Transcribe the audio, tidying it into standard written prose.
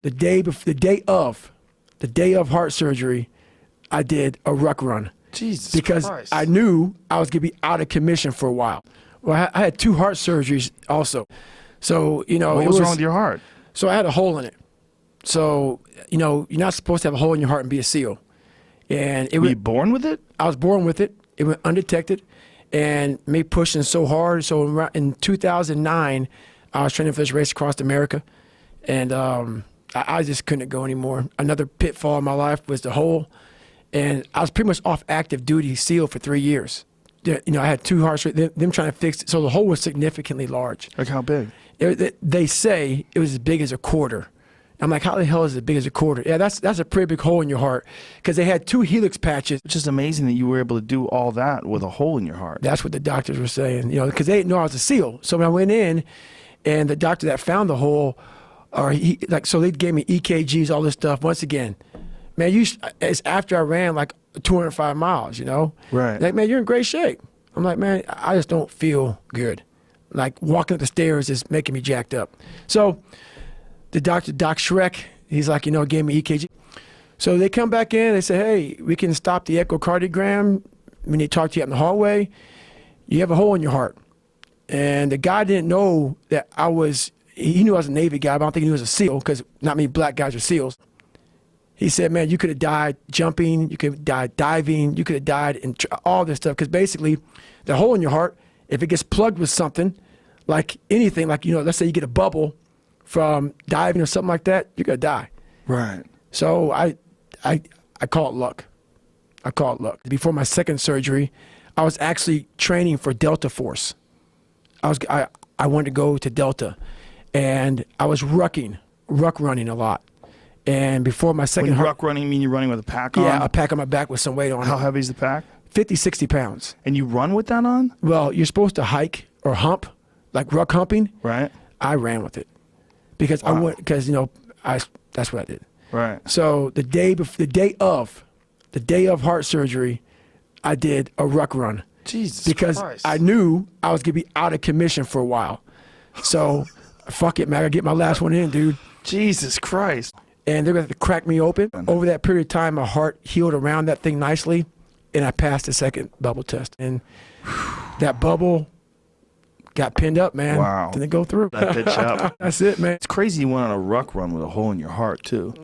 The day of heart surgery, I did a ruck run. Jesus because Christ. I knew I was gonna be out of commission for a while. Well, I had 2 heart surgeries also, so What was wrong with your heart? So I had a hole in it. So you're not supposed to have a hole in your heart and be a SEAL. And Were you born with it? I was born with it. It went undetected, and me pushing so hard. So in 2009, I was training for this race across America, and I just couldn't go anymore. Another pitfall in my life was the hole, and I was pretty much off active duty SEAL for 3 years. I had 2 heart surgeries, them trying to fix it. So the hole was significantly large. Like how big? They say it was as big as a quarter. I'm like, how the hell is it as big as a quarter? Yeah, that's a pretty big hole in your heart, because they had 2 helix patches. It's just amazing that you were able to do all that with a hole in your heart. That's what the doctors were saying, because they didn't know I was a SEAL. So when I went in, and the doctor that found the hole, so they gave me EKGs, all this stuff. Once again, man, it's after I ran like 205 miles, Right. Like, man, you're in great shape. I'm like, man, I just don't feel good. Like, walking up the stairs is making me jacked up. So the doctor, Doc Shrek, he's like, gave me EKG. So they come back in, they say, hey, we can stop the echocardiogram. When they talk to you out in the hallway, you have a hole in your heart. And the guy didn't know that he knew I was a Navy guy, but I don't think he knew I was a SEAL, because not many black guys are SEAls. He said, man, you could have died jumping, you could have died diving, you could have died in all this stuff, because basically the hole in your heart, if it gets plugged with something, like anything, like, let's say you get a bubble from diving or something like that, you're going to die. Right. So I call it luck. I call it luck. Before my second surgery, I was actually training for Delta Force. I wanted to go to Delta, and I was ruck running a lot. And before my second ruck running, you mean you're running with a pack on? Yeah, a pack on my back with some weight on it. How heavy is the pack? 50, 60 pounds. And you run with that on? Well, you're supposed to hike or hump, like ruck humping. Right. I ran with it because that's what I did. Right. So the day of heart surgery, I did a ruck run. Jesus because Christ. I knew I was gonna be out of commission for a while. So fuck it, man. I gotta get my last one in, dude. Jesus Christ. And they're gonna have to crack me open. Over that period of time, my heart healed around that thing nicely, and I passed the second bubble test. And that bubble got pinned up, man. Wow. Didn't go through. That bitch up. That's it, man. It's crazy you went on a ruck run with a hole in your heart, too.